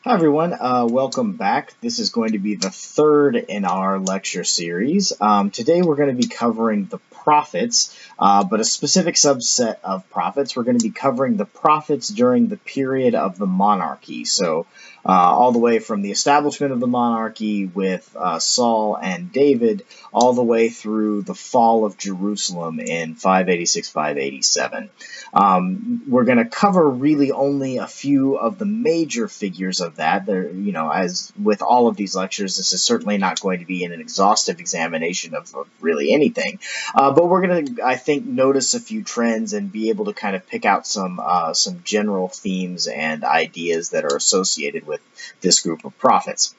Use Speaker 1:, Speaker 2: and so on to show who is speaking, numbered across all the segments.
Speaker 1: Hi everyone, welcome back. This is going to be the third in our lecture series. Today we're going to be covering the prophets, but a specific subset of prophets. We're going to be covering the prophets during the period of the monarchy. So all the way from the establishment of the monarchy with Saul and David, all the way through the fall of Jerusalem in 586-587. We're going to cover really only a few of the major figures of that. There, as with all of these lectures, this is certainly not going to be an exhaustive examination of really anything. But we're going to, I think, notice a few trends and be able to kind of pick out some general themes and ideas that are associated with this group of prophets.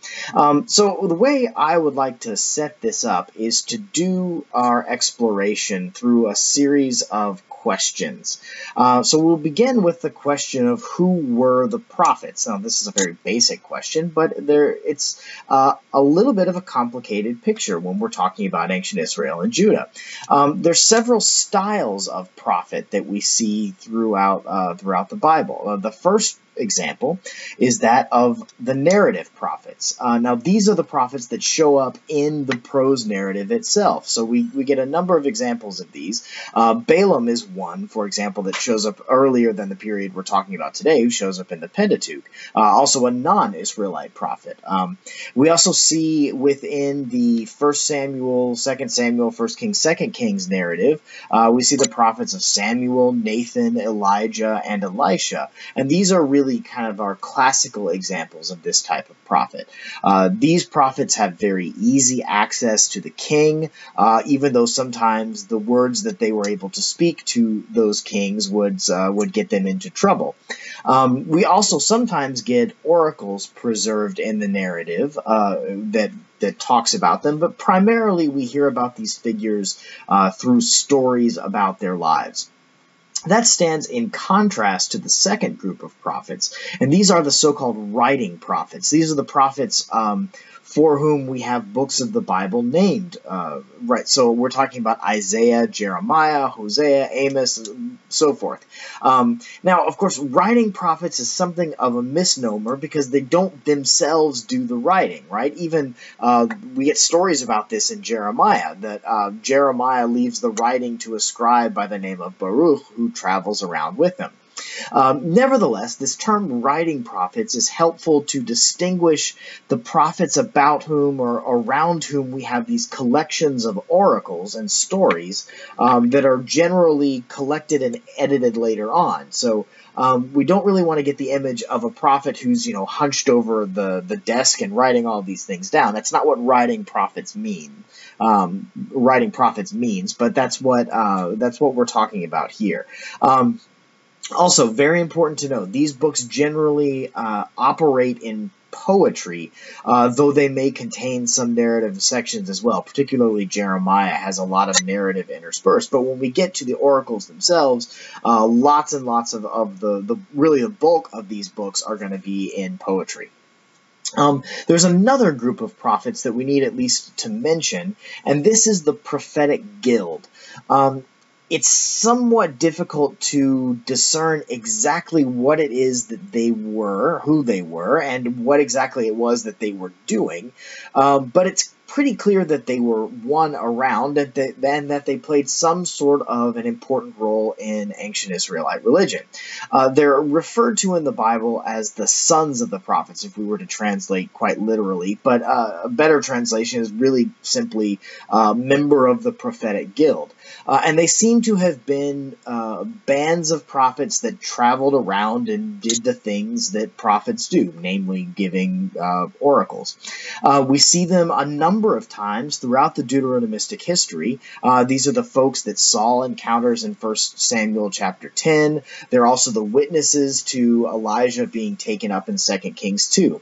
Speaker 1: So the way I would like to set this up is to do our exploration through a series of questions. So we'll begin with the question of who were the prophets. Now, this is a very basic question, but it's a little bit of a complicated picture when we're talking about ancient Israel and Judah. There's several styles of prophet that we see throughout the Bible. The first example is that of the narrative prophets. Now, these are the prophets that show up in the prose narrative itself. So we get a number of examples of these. Balaam is one, for example, that shows up earlier than the period we're talking about today, who shows up in the Pentateuch. Also a non-Israelite prophet. We also see within the 1 Samuel, 2 Samuel, 1 Kings, 2 Kings narrative, we see the prophets of Samuel, Nathan, Elijah, and Elisha. And these are really kind of our classical examples of this type of prophet. These prophets have very easy access to the king, even though sometimes the words that they were able to speak to those kings would get them into trouble. We also sometimes get oracles preserved in the narrative that talks about them, but primarily we hear about these figures through stories about their lives. That stands in contrast to the second group of prophets, and these are the so-called writing prophets. These are the prophets for whom we have books of the Bible named. Right, so we're talking about Isaiah, Jeremiah, Hosea, Amos, and so forth. Now, of course, writing prophets is something of a misnomer because they don't themselves do the writing, right? Even we get stories about this in Jeremiah, that Jeremiah leaves the writing to a scribe by the name of Baruch, who travels around with him. Nevertheless, this term writing prophets is helpful to distinguish the prophets about whom or around whom we have these collections of oracles and stories that are generally collected and edited later on. So we don't really want to get the image of a prophet who's, hunched over the desk and writing all these things down. That's not what writing prophets mean. Writing prophets means, but that's what we're talking about here. Also, very important to note, these books generally operate in poetry, though they may contain some narrative sections as well. Particularly Jeremiah has a lot of narrative interspersed. But when we get to the oracles themselves, lots and lots of the bulk of these books are going to be in poetry. There's another group of prophets that we need at least to mention, and this is the prophetic guild. It's somewhat difficult to discern exactly what it is that they were, who they were, and what exactly it was that they were doing, but it's pretty clear that they were one around and that they played some sort of an important role in ancient Israelite religion. They're referred to in the Bible as the sons of the prophets, if we were to translate quite literally, but a better translation is really simply member of the prophetic guild. And they seem to have been bands of prophets that traveled around and did the things that prophets do, namely giving oracles. We see them a number of times throughout the Deuteronomistic history. These are the folks that Saul encounters in 1 Samuel chapter 10. They're also the witnesses to Elijah being taken up in 2 Kings 2.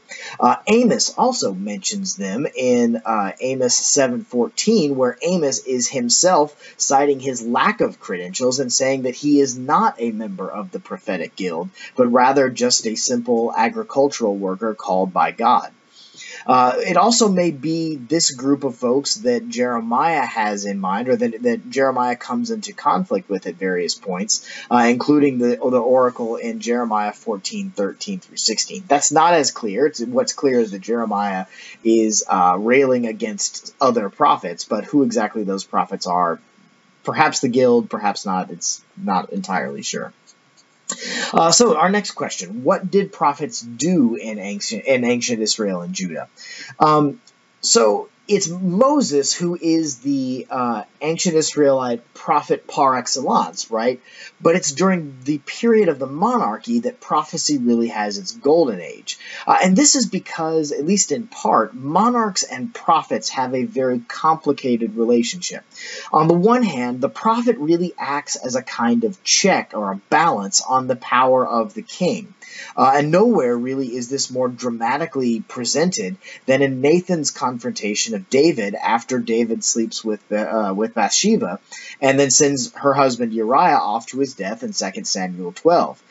Speaker 1: Amos also mentions them in Amos 7:14, where Amos is himself citing his lack of credentials and saying that he is not a member of the prophetic guild, but rather just a simple agricultural worker called by God. It also may be this group of folks that Jeremiah has in mind, or that Jeremiah comes into conflict with at various points, including the oracle in Jeremiah 14:13 through 16. That's not as clear. What's clear is that Jeremiah is railing against other prophets, but who exactly those prophets are, perhaps the guild, perhaps not, it's not entirely sure. So our next question: what did prophets do in ancient Israel and Judah? So it's Moses who is the ancient Israelite prophet par excellence, right? But it's during the period of the monarchy that prophecy really has its golden age. And this is because, at least in part, monarchs and prophets have a very complicated relationship. On the one hand, the prophet really acts as a kind of check or a balance on the power of the king. And nowhere really is this more dramatically presented than in Nathan's confrontation of David after David sleeps with Bathsheba and then sends her husband Uriah off to his death in 2 Samuel 12.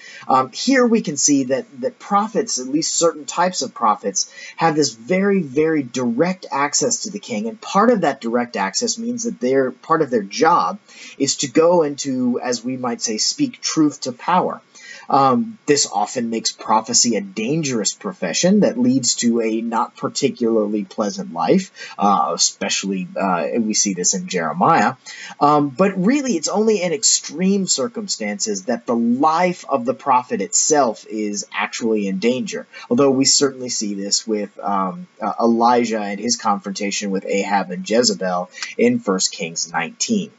Speaker 1: Here we can see that prophets, at least certain types of prophets, have this very, very direct access to the king, and part of that direct access means that part of their job is to go and to, as we might say, speak truth to power. This often makes prophecy a dangerous profession that leads to a not particularly pleasant life, especially we see this in Jeremiah. But really, it's only in extreme circumstances that the life of the prophet itself is actually in danger, although we certainly see this with Elijah and his confrontation with Ahab and Jezebel in 1 Kings 19.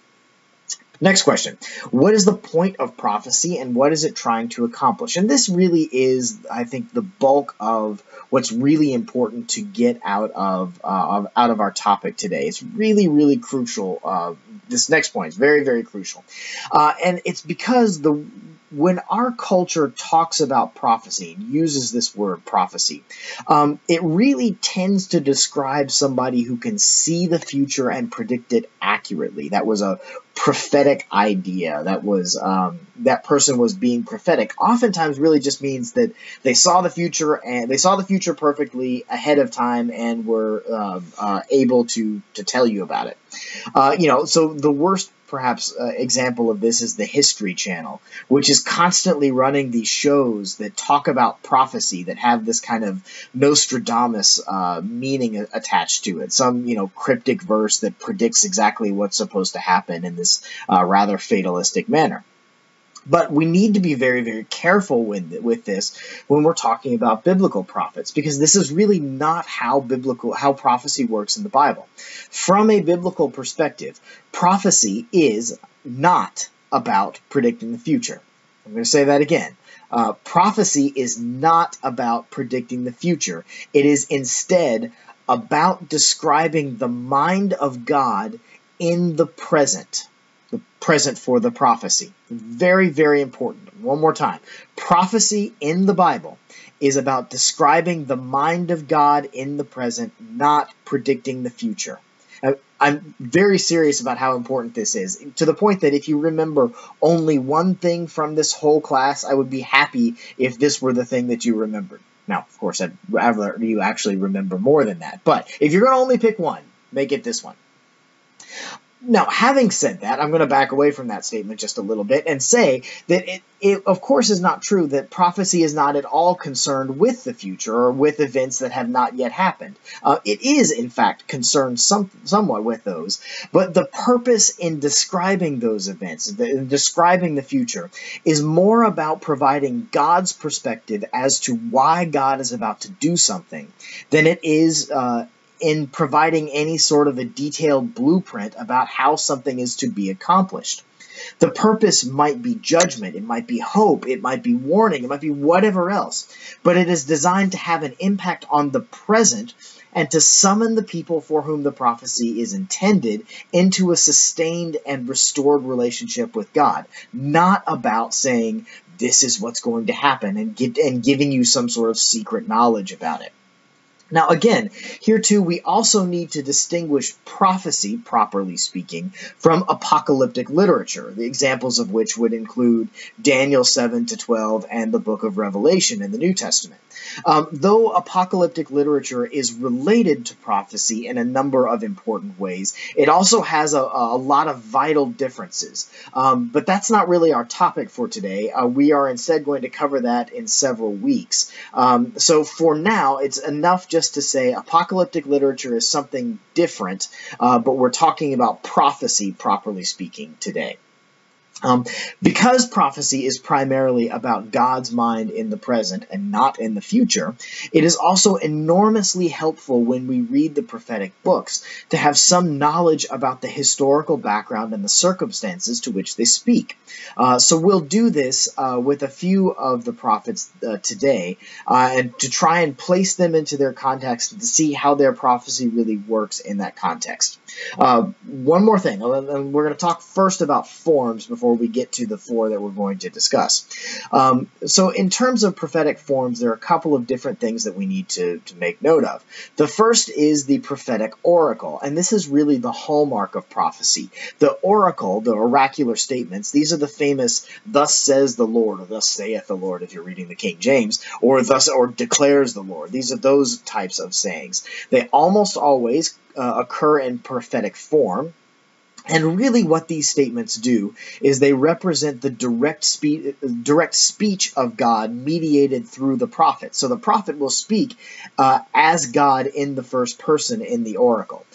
Speaker 1: Next question. What is the point of prophecy and what is it trying to accomplish? And this really is, I think, the bulk of what's really important to get out of our topic today. It's really, really crucial. This next point is very, very crucial. And it's because when our culture talks about prophecy and uses this word prophecy, it really tends to describe somebody who can see the future and predict it accurately. That was a prophetic idea. That person was being prophetic. Oftentimes really just means that they saw the future perfectly ahead of time and were able to tell you about it. So the worst perhaps example of this is the History Channel, which is constantly running these shows that talk about prophecy that have this kind of Nostradamus meaning attached to it. Some, cryptic verse that predicts exactly what's supposed to happen in this rather fatalistic manner. But we need to be very, very careful with this when we're talking about biblical prophets, because this is really not how prophecy works in the Bible. From a biblical perspective, prophecy is not about predicting the future. I'm going to say that again. Prophecy is not about predicting the future. It is instead about describing the mind of God in the present. The present for the prophecy. Very, very important. One more time. Prophecy in the Bible is about describing the mind of God in the present, not predicting the future. I'm very serious about how important this is, to the point that if you remember only one thing from this whole class, I would be happy if this were the thing that you remembered. Now, of course, I'd rather you actually remember more than that. But if you're going to only pick one, make it this one. Now, having said that, I'm going to back away from that statement just a little bit and say that it of course is not true that prophecy is not at all concerned with the future or with events that have not yet happened. It is, in fact, concerned somewhat with those, but the purpose in describing those events, describing the future, is more about providing God's perspective as to why God is about to do something than it is in providing any sort of a detailed blueprint about how something is to be accomplished. The purpose might be judgment, it might be hope, it might be warning, it might be whatever else, but it is designed to have an impact on the present and to summon the people for whom the prophecy is intended into a sustained and restored relationship with God, not about saying this is what's going to happen and giving you some sort of secret knowledge about it. Now, again, here too, we also need to distinguish prophecy, properly speaking, from apocalyptic literature, the examples of which would include Daniel 7 to 12 and the book of Revelation in the New Testament. Though apocalyptic literature is related to prophecy in a number of important ways, it also has a lot of vital differences. But that's not really our topic for today. We are instead going to cover that in several weeks. So for now, it's enough just to say apocalyptic literature is something different, but we're talking about prophecy, properly speaking, today. Because prophecy is primarily about God's mind in the present and not in the future, it is also enormously helpful when we read the prophetic books to have some knowledge about the historical background and the circumstances to which they speak. So we'll do this with a few of the prophets today, and to try and place them into their context and to see how their prophecy really works in that context. One more thing, and we're going to talk first about forms before we get to the four that we're going to discuss. So in terms of prophetic forms, there are a couple of different things that we need to make note of. The first is the prophetic oracle, and this is really the hallmark of prophecy. The oracle, the oracular statements, these are the famous "thus says the Lord," or "thus saith the Lord" if you're reading the King James, or "thus," or "declares the Lord." These are those types of sayings. They almost always occur in prophetic form. And really what these statements do is they represent the direct speech of God mediated through the prophet. So the prophet will speak as God in the first person in the oracle.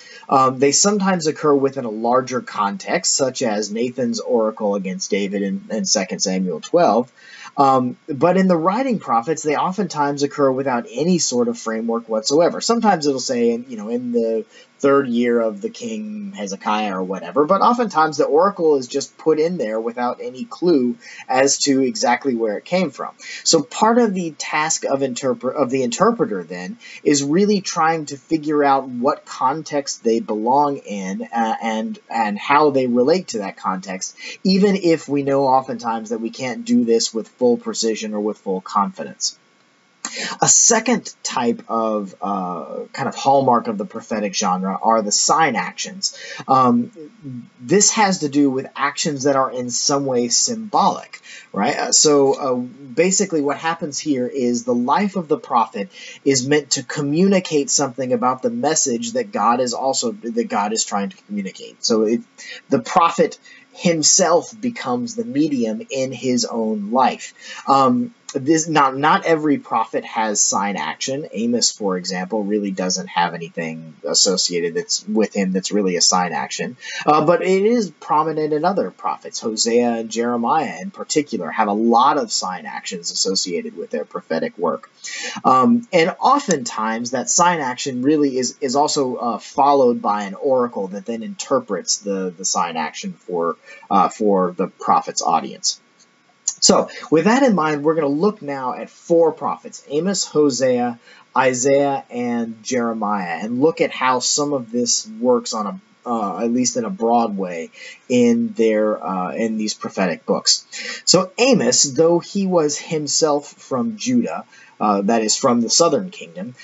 Speaker 1: They sometimes occur within a larger context, such as Nathan's oracle against David in 2 Samuel 12. But in the writing prophets, they oftentimes occur without any sort of framework whatsoever. Sometimes it'll say, in the third year of the king Hezekiah or whatever, but oftentimes the oracle is just put in there without any clue as to exactly where it came from. So part of the task of the interpreter then is really trying to figure out what context they belong in and how they relate to that context, even if we know oftentimes that we can't do this with full precision or with full confidence. A second type of kind of hallmark of the prophetic genre are the sign actions. This has to do with actions that are in some way symbolic, right? So basically what happens here is the life of the prophet is meant to communicate something about the message that God is trying to communicate. So the prophet himself becomes the medium in his own life. Not every prophet has sign action. Amos, for example, really doesn't have anything associated with him that's really a sign action. But it is prominent in other prophets. Hosea and Jeremiah in particular have a lot of sign actions associated with their prophetic work. And oftentimes that sign action really is also followed by an oracle that then interprets the sign action for the prophet's audience. So with that in mind, we're going to look now at four prophets, Amos, Hosea, Isaiah, and Jeremiah, and look at how some of this works on at least in a broad way in these prophetic books. So Amos, though he was himself from Judah, that is from the southern kingdom,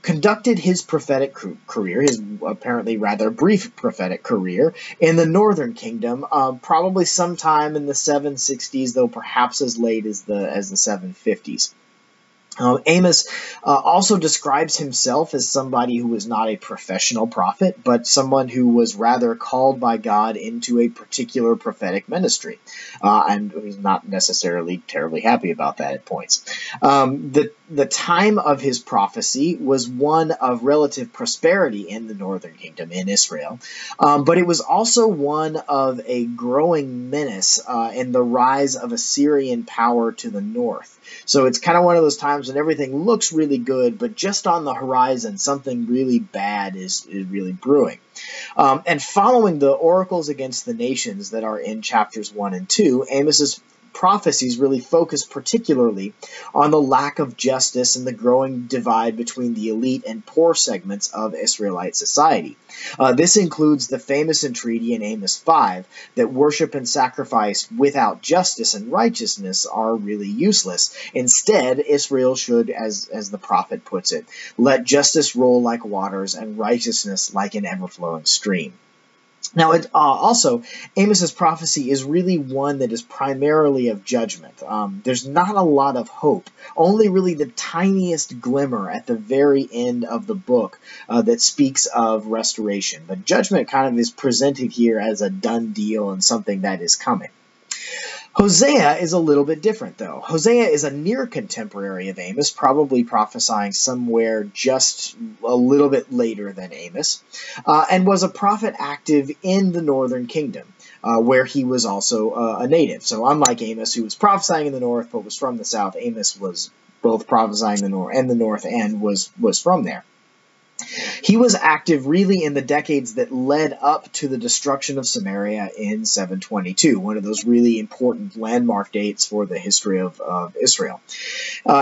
Speaker 1: conducted his prophetic career, his apparently rather brief prophetic career, in the northern kingdom, probably sometime in the 760s, though perhaps as late as the 750s. Amos also describes himself as somebody who was not a professional prophet, but someone who was rather called by God into a particular prophetic ministry, and he's not necessarily terribly happy about that at points. The time of his prophecy was one of relative prosperity in the northern kingdom, in Israel, but it was also one of a growing menace in the rise of Assyrian power to the north. So it's kind of one of those times when everything looks really good, but just on the horizon, something really bad is really brewing. And following the oracles against the nations that are in chapters 1 and 2, Amos's prophecies really focus particularly on the lack of justice and the growing divide between the elite and poor segments of Israelite society. This includes the famous entreaty in Amos 5 that worship and sacrifice without justice and righteousness are really useless. Instead, Israel should, as the prophet puts it, let justice roll like waters and righteousness like an ever-flowing stream. Now, also, Amos's prophecy is really one that is primarily of judgment. There's not a lot of hope, only really the tiniest glimmer at the very end of the book that speaks of restoration. But judgment kind of is presented here as a done deal and something that is coming. Hosea is a little bit different, though. Hosea is a near contemporary of Amos, probably prophesying somewhere just a little bit later than Amos, and was a prophet active in the northern kingdom, where he was also a native. So unlike Amos, who was prophesying in the north but was from the south, Amos was both prophesying in the north and was from there. He was active really in the decades that led up to the destruction of Samaria in 722, one of those really important landmark dates for the history of Israel.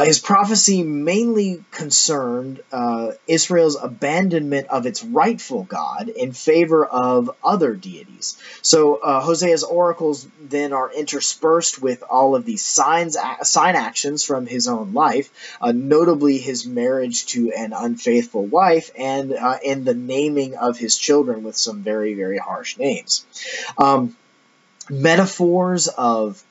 Speaker 1: His prophecy mainly concerned Israel's abandonment of its rightful God in favor of other deities. So Hosea's oracles then are interspersed with all of these sign actions from his own life, notably his marriage to an unfaithful wife, and in the naming of his children with some very, very harsh names. Metaphors of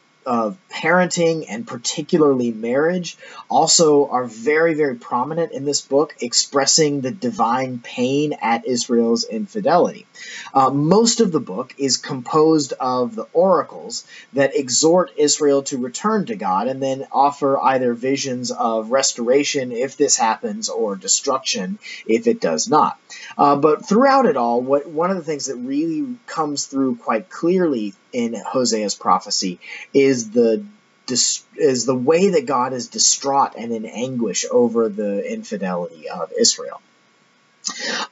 Speaker 1: parenting and particularly marriage also are very, very prominent in this book, expressing the divine pain at Israel's infidelity. Most of the book is composed of the oracles that exhort Israel to return to God and then offer either visions of restoration if this happens or destruction if it does not. But throughout it all, one of the things that really comes through quite clearly in Hosea's prophecy is the way that God is distraught and in anguish over the infidelity of Israel.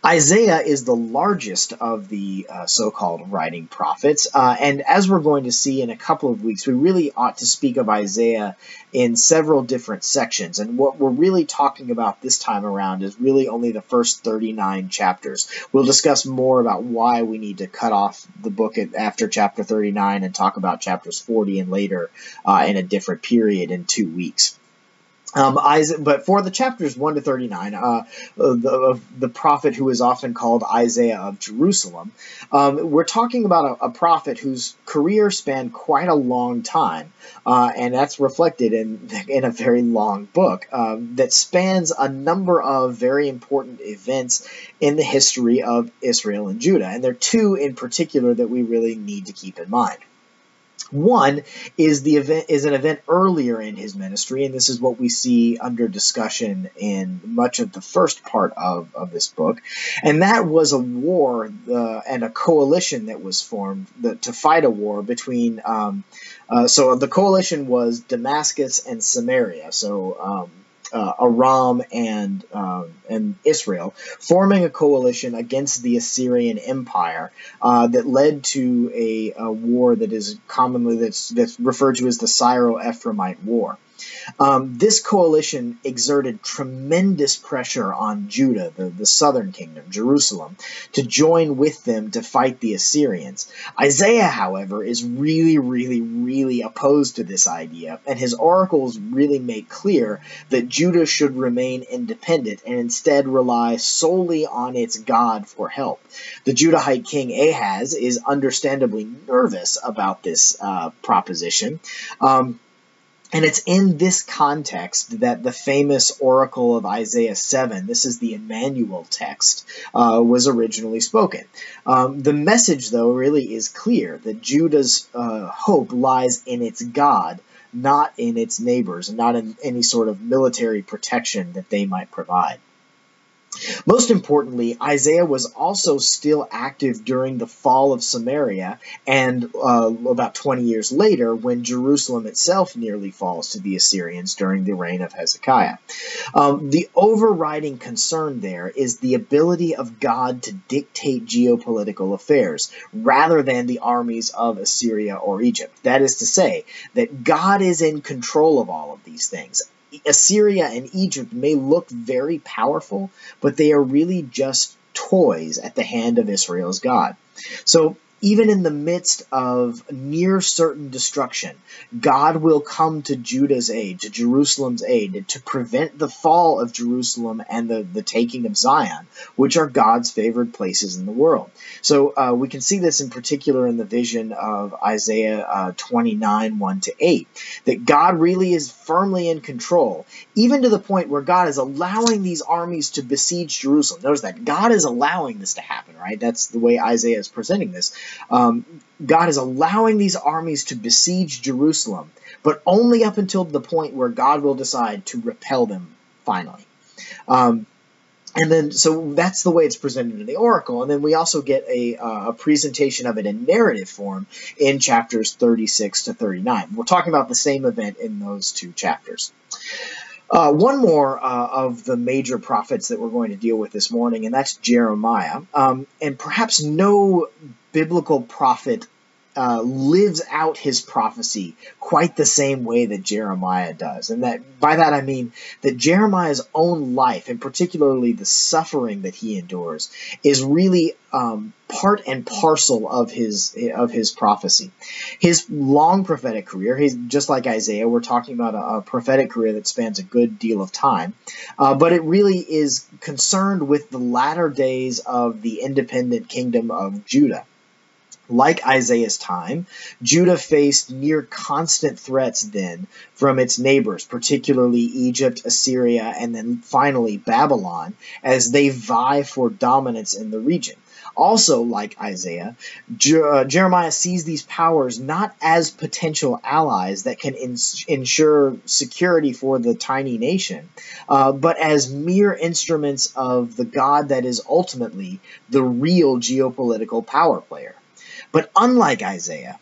Speaker 1: Isaiah is the largest of the so-called writing prophets, and as we're going to see in a couple of weeks, we really ought to speak of Isaiah in several different sections, and what we're really talking about this time around is really only the first 39 chapters. We'll discuss more about why we need to cut off the book after chapter 39 and talk about chapters 40 and later in a different period in 2 weeks. But for the chapters 1 to 39, the prophet who is often called Isaiah of Jerusalem, we're talking about a prophet whose career spanned quite a long time, and that's reflected in a very long book that spans a number of very important events in the history of Israel and Judah. And there are two in particular that we really need to keep in mind. One is an event earlier in his ministry, and this is what we see under discussion in much of the first part of this book, and that was a war and a coalition that was formed to fight a war between. So the coalition was Damascus and Samaria. So Aram and Israel, forming a coalition against the Assyrian Empire that led to a war that is commonly that's referred to as the Syro-Ephraimite War. This coalition exerted tremendous pressure on Judah, the southern kingdom, Jerusalem, to join with them to fight the Assyrians. Isaiah, however, is really, really, really opposed to this idea, and his oracles really make clear that Judah should remain independent and instead rely solely on its God for help. The Judahite king Ahaz is understandably nervous about this proposition. And it's in this context that the famous oracle of Isaiah 7, this is the Emmanuel text, was originally spoken. The message, though, really is clear that Judah's hope lies in its God, not in its neighbors, and not in any sort of military protection that they might provide. Most importantly, Isaiah was also still active during the fall of Samaria and about 20 years later when Jerusalem itself nearly falls to the Assyrians during the reign of Hezekiah. The overriding concern there is the ability of God to dictate geopolitical affairs rather than the armies of Assyria or Egypt. That is to say, that God is in control of all of these things. Assyria and Egypt may look very powerful, but they are really just toys at the hand of Israel's God. So even in the midst of near certain destruction, God will come to Judah's aid, to Jerusalem's aid, to prevent the fall of Jerusalem and the taking of Zion, which are God's favored places in the world. So we can see this in particular in the vision of Isaiah 29, 1-8, that God really is firmly in control, even to the point where God is allowing these armies to besiege Jerusalem. Notice that God is allowing this to happen, right? That's the way Isaiah is presenting this. God is allowing these armies to besiege Jerusalem, but only up until the point where God will decide to repel them finally. And then, so that's the way it's presented in the oracle. And then we also get a presentation of it in narrative form in chapters 36 to 39. We're talking about the same event in those two chapters. One more of the major prophets that we're going to deal with this morning, and that's Jeremiah. And perhaps no biblical prophet lives out his prophecy quite the same way that Jeremiah does. And that by that I mean that Jeremiah's own life, and particularly the suffering that he endures, is really part and parcel of his prophecy. His long prophetic career, he's just like Isaiah, we're talking about a prophetic career that spans a good deal of time, but it really is concerned with the latter days of the independent kingdom of Judah. Like Isaiah's time, Judah faced near constant threats then from its neighbors, particularly Egypt, Assyria, and then finally Babylon, as they vie for dominance in the region. Also, like Isaiah, Jeremiah sees these powers not as potential allies that can ensure security for the tiny nation, but as mere instruments of the God that is ultimately the real geopolitical power player. But unlike Isaiah,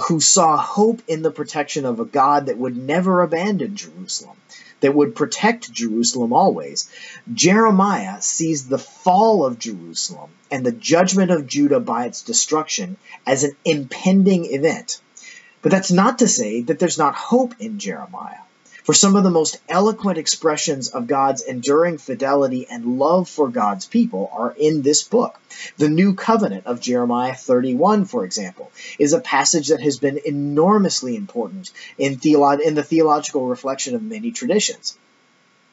Speaker 1: who saw hope in the protection of a God that would never abandon Jerusalem, that would protect Jerusalem always, Jeremiah sees the fall of Jerusalem and the judgment of Judah by its destruction as an impending event. But that's not to say that there's not hope in Jeremiah. For some of the most eloquent expressions of God's enduring fidelity and love for God's people are in this book. The New Covenant of Jeremiah 31, for example, is a passage that has been enormously important in the theological reflection of many traditions.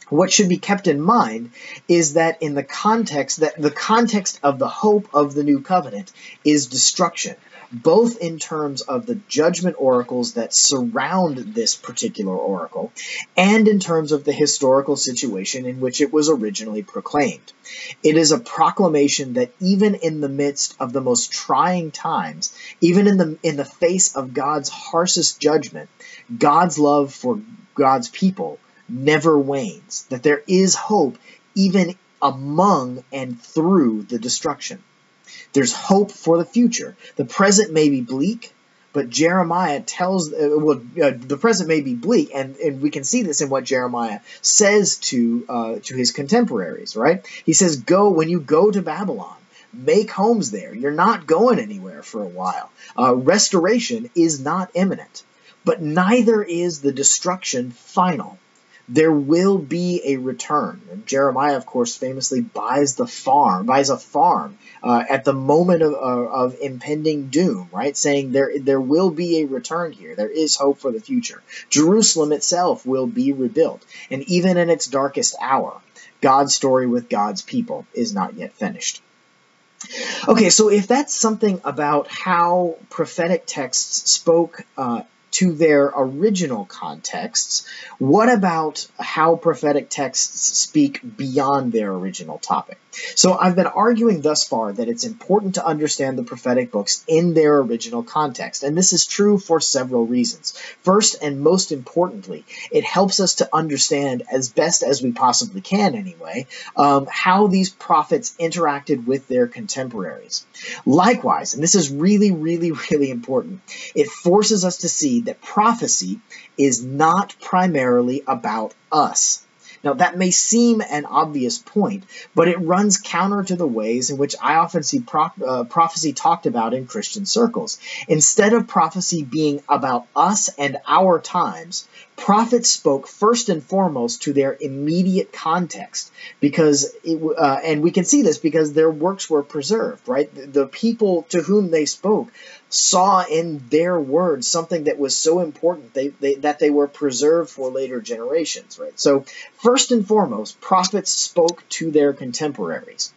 Speaker 1: What should be kept in mind is that the context of the hope of the New Covenant is destruction, both in terms of the judgment oracles that surround this particular oracle, and in terms of the historical situation in which it was originally proclaimed. It is a proclamation that even in the midst of the most trying times, even in the face of God's harshest judgment, God's love for God's people never wanes, that there is hope even among and through the destruction. There's hope for the future. The present may be bleak, but Jeremiah tells, the present may be bleak, and we can see this in what Jeremiah says to his contemporaries, right? He says, when you go to Babylon, make homes there. You're not going anywhere for a while. Restoration is not imminent, but neither is the destruction final. There will be a return. And Jeremiah, of course, famously buys a farm at the moment of impending doom, right? Saying there will be a return here. There is hope for the future. Jerusalem itself will be rebuilt. And even in its darkest hour, God's story with God's people is not yet finished. Okay, so if that's something about how prophetic texts spoke to their original contexts, what about how prophetic texts speak beyond their original topic? So I've been arguing thus far that it's important to understand the prophetic books in their original context, and this is true for several reasons. First, and most importantly, it helps us to understand, as best as we possibly can anyway, how these prophets interacted with their contemporaries. Likewise, and this is really, really, really important, it forces us to see that prophecy is not primarily about us. Now, that may seem an obvious point, but it runs counter to the ways in which I often see prophecy talked about in Christian circles. Instead of prophecy being about us and our times, prophets spoke first and foremost to their immediate context, because and we can see this because their works were preserved, right? The people to whom they spoke saw in their words something that was so important that they were preserved for later generations, right? So first and foremost, prophets spoke to their contemporaries.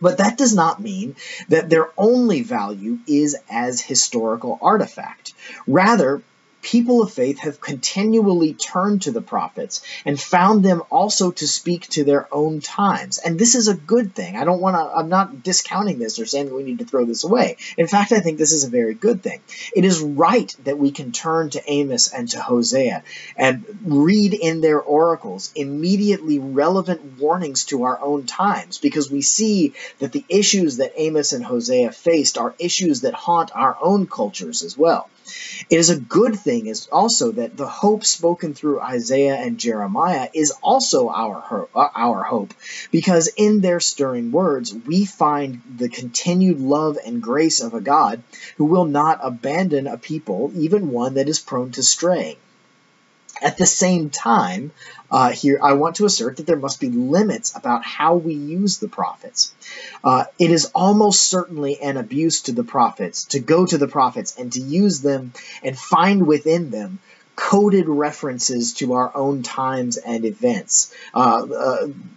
Speaker 1: But that does not mean that their only value is as historical artifact. Rather, people of faith have continually turned to the prophets and found them also to speak to their own times. And this is a good thing. I'm not discounting this or saying that we need to throw this away. In fact, I think this is a very good thing. It is right that we can turn to Amos and to Hosea and read in their oracles immediately relevant warnings to our own times, because we see that the issues that Amos and Hosea faced are issues that haunt our own cultures as well. It is a good thing is also that the hope spoken through Isaiah and Jeremiah is also our hope, because in their stirring words we find the continued love and grace of a God who will not abandon a people, even one that is prone to straying. At the same time, here I want to assert that there must be limits about how we use the prophets. It is almost certainly an abuse to the prophets to go to the prophets and to use them and find within them coded references to our own times and events.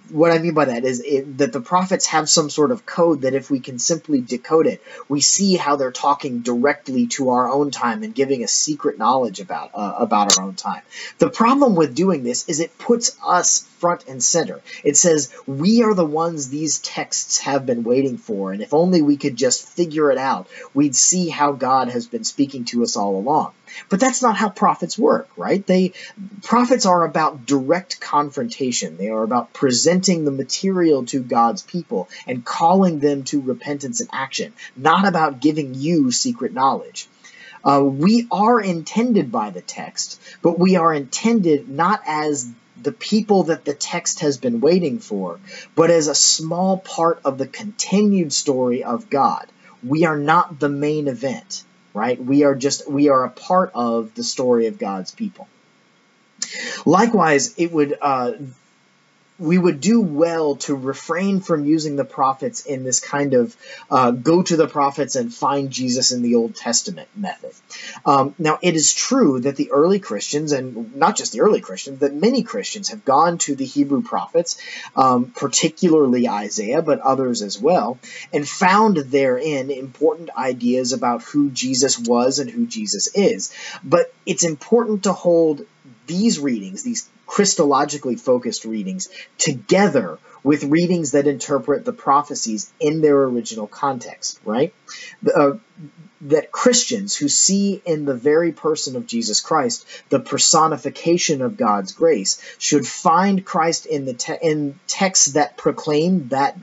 Speaker 1: What I mean by that is that the prophets have some sort of code that if we can simply decode it, we see how they're talking directly to our own time and giving us secret knowledge about our own time. The problem with doing this is it puts us front and center. It says we are the ones these texts have been waiting for, and if only we could just figure it out, we'd see how God has been speaking to us all along. But that's not how prophets work, right? Prophets are about direct confrontation. They are about presenting the material to God's people and calling them to repentance and action, not about giving you secret knowledge. We are intended by the text, but we are intended not as the people that the text has been waiting for, but as a small part of the continued story of God. We are not the main event. Right? We are a part of the story of God's people. Likewise, we would do well to refrain from using the prophets in this kind of go to the prophets and find Jesus in the Old Testament method. Now, it is true that the early Christians, and not just the early Christians, that many Christians have gone to the Hebrew prophets, particularly Isaiah, but others as well, and found therein important ideas about who Jesus was and who Jesus is. But it's important to hold these readings, these Christologically focused readings, together with readings that interpret the prophecies in their original context, right? That Christians who see in the very person of Jesus Christ the personification of God's grace should find Christ in in texts that proclaim that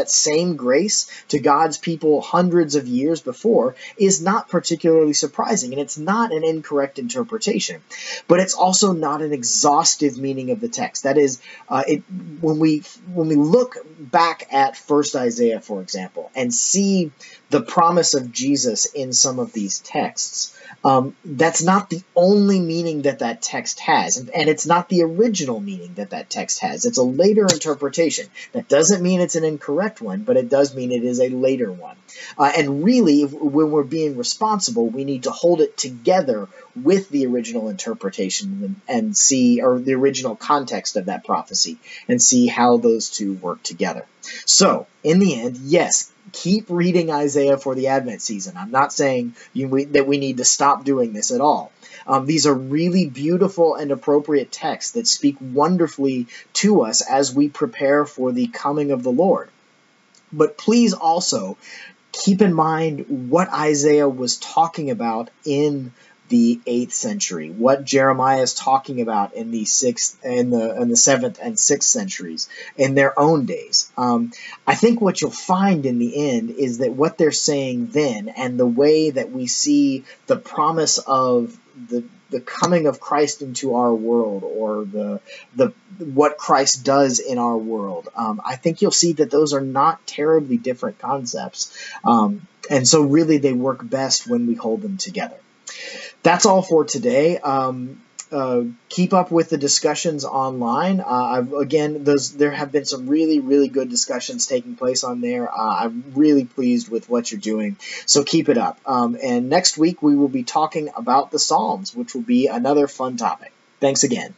Speaker 1: same grace to God's people hundreds of years before is not particularly surprising, and it's not an incorrect interpretation, but it's also not an exhaustive meaning of the text. That is, when we look back at first Isaiah, for example, and see the promise of Jesus in some of these texts, that's not the only meaning that text has, and it's not the original meaning that text has. It's a later interpretation. That doesn't mean it's an incorrect one, but it does mean it is a later one. And really, when we're being responsible, we need to hold it together with the original interpretation and see, or the original context of that prophecy, and see how those two work together. So, in the end, yes, keep reading Isaiah for the Advent season. I'm not saying that we need to stop doing this at all. These are really beautiful and appropriate texts that speak wonderfully to us as we prepare for the coming of the Lord. But please also keep in mind what Isaiah was talking about in the 8th century, what Jeremiah is talking about in the 7th and 6th centuries in their own days. I think what you'll find in the end is that what they're saying then and the way that we see the promise of the coming of Christ into our world, or the what Christ does in our world, I think you'll see that those are not terribly different concepts, and so really they work best when we hold them together. That's all for today. Keep up with the discussions online. There have been some really, really good discussions taking place on there. I'm really pleased with what you're doing, so keep it up. And next week we will be talking about the Psalms, which will be another fun topic. Thanks again.